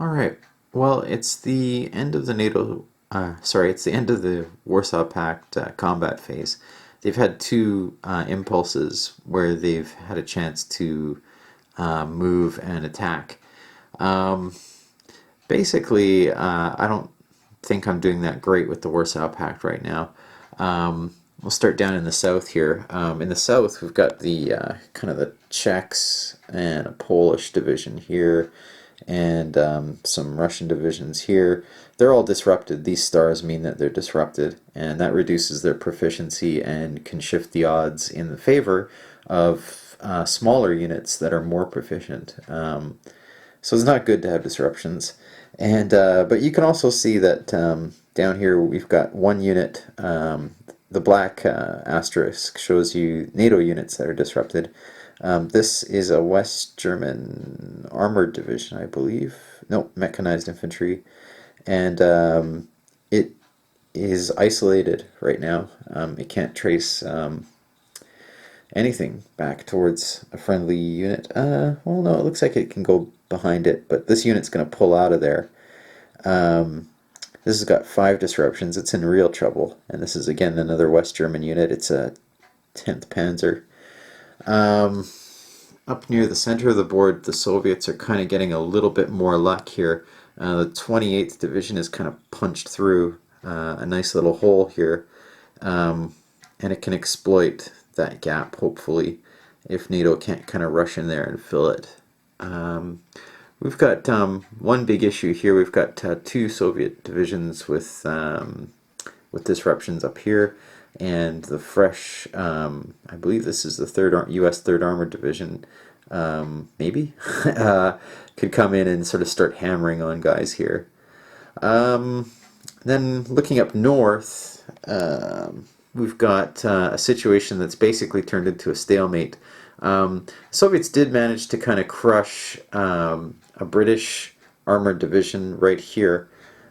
All right. Well, it's the end of the NATO. Sorry, it's the end of the Warsaw Pact combat phase. They've had two impulses where they've had a chance to move and attack. Um, Basically, I don't think I'm doing that great with the Warsaw Pact right now. We'll start down in the south here. In the south, we've got the kind of the Czechs and a Polish division here, and some Russian divisions here. They're all disrupted. These stars mean that they're disrupted, and that reduces their proficiency and can shift the odds in the favor of smaller units that are more proficient. So it's not good to have disruptions. And but you can also see that down here we've got one unit. The black asterisk shows you NATO units that are disrupted. This is a West German armored division, I believe. No, mechanized infantry. And it is isolated right now. It can't trace anything back towards a friendly unit. Well, no, it looks like it can go behind it, but this unit's going to pull out of there. This has got 5 disruptions. It's in real trouble. And this is, again, another West German unit. It's a 10th Panzer. Up near the center of the board, the Soviets are kind of getting a little bit more luck here. The 28th Division is kind of punched through a nice little hole here. And it can exploit that gap, hopefully, if NATO can't kind of rush in there and fill it. We've got one big issue here. We've got 2 Soviet divisions with disruptions up here, and the fresh, I believe this is the U.S. Third Armored Division, maybe, could come in and sort of start hammering on guys here. Then looking up north, we've got a situation that's basically turned into a stalemate. Soviets did manage to kind of crush a British armored division right here.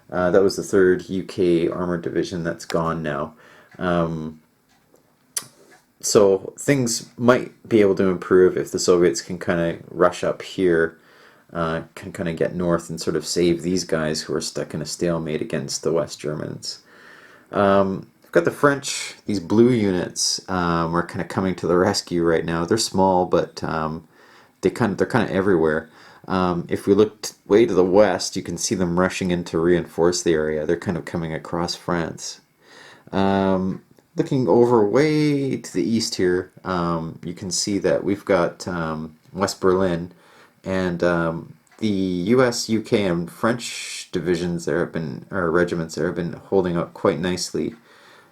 That was the 3rd UK armored division. That's gone now. So things might be able to improve if the Soviets can kind of rush up here, can kind of get north and sort of save these guys who are stuck in a stalemate against the West Germans. We've got the French. These blue units are kind of coming to the rescue right now. They're small, but they're kind of everywhere. If we look way to the west, you can see them rushing in to reinforce the area. They're kind of coming across France. Looking over way to the east here, you can see that we've got West Berlin, and the U.S., U.K., and French divisions there have been, or regiments there have been holding up quite nicely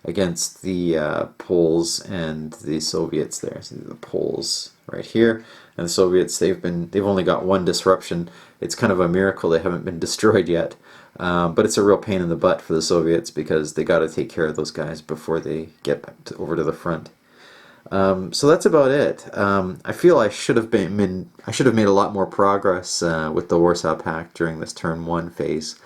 against the Poles and the Soviets there. So the Poles right here, and the Soviets, they've only got 1 disruption. It's kind of a miracle they haven't been destroyed yet. But it's a real pain in the butt for the Soviets because they got to take care of those guys before they get over to the front. So that's about it. I feel I should have made a lot more progress with the Warsaw Pact during this turn 1 phase.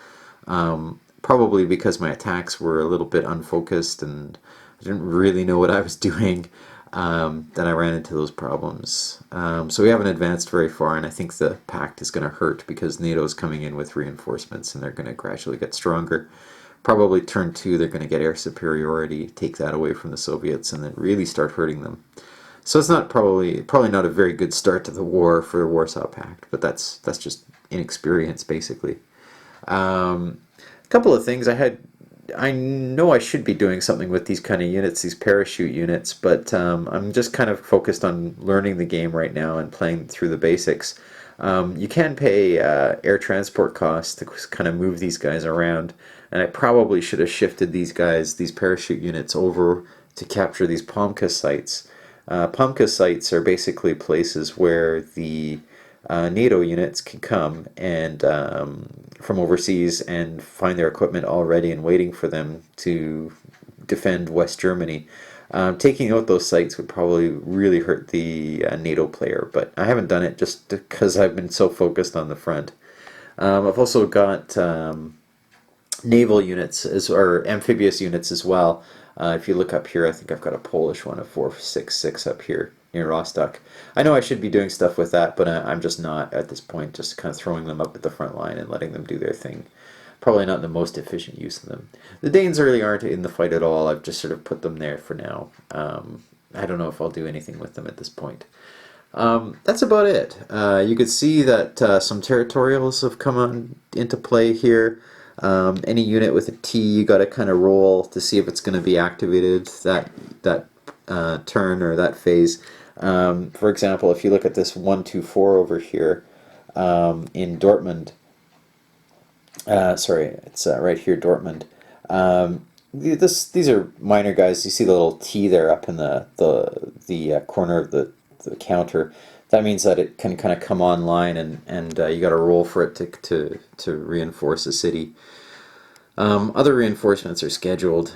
Probably because my attacks were a little bit unfocused and I didn't really know what I was doing. That I ran into those problems. So we haven't advanced very far, and I think the pact is going to hurt because NATO's coming in with reinforcements, and they're going to gradually get stronger. Probably turn 2, they're going to get air superiority, take that away from the Soviets, and then really start hurting them. So it's not probably not a very good start to the war for the Warsaw Pact, but that's just inexperience, basically. A couple of things I know I should be doing something with these kind of units, these parachute units, but I'm just kind of focused on learning the game right now and playing through the basics. You can pay air transport costs to kind of move these guys around, and I probably should have shifted these parachute units, over to capture these Pomka sites. Pomka sites are basically places where the NATO units can come and from overseas and find their equipment all ready and waiting for them to defend West Germany. Taking out those sites would probably really hurt the NATO player, but I haven't done it just because I've been so focused on the front. I've also got naval units or amphibious units as well. If you look up here, I think I've got a Polish one, a 466 up here. near Rostock. I know I should be doing stuff with that, but I'm just not at this point, just kind of throwing them up at the front line and letting them do their thing. Probably not the most efficient use of them. The Danes really aren't in the fight at all. I've just sort of put them there for now. I don't know if I'll do anything with them at this point. That's about it. You could see that some territorials have come on into play here. Any unit with a T, you got to kind of roll to see if it's going to be activated that turn or that phase. For example, if you look at this 124 over here in Dortmund, sorry, it's right here, Dortmund. These are minor guys. You see the little T there up in the corner of the counter. That means that it can kind of come online, and you got to roll for it to reinforce a city. Other reinforcements are scheduled.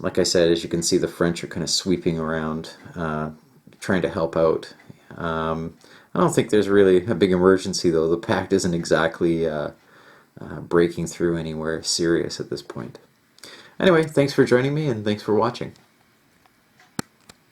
Like I said, as you can see, the French are kind of sweeping around, trying to help out. I don't think there's really a big emergency, though. The pact isn't exactly breaking through anywhere serious at this point. Anyway, thanks for joining me, and thanks for watching.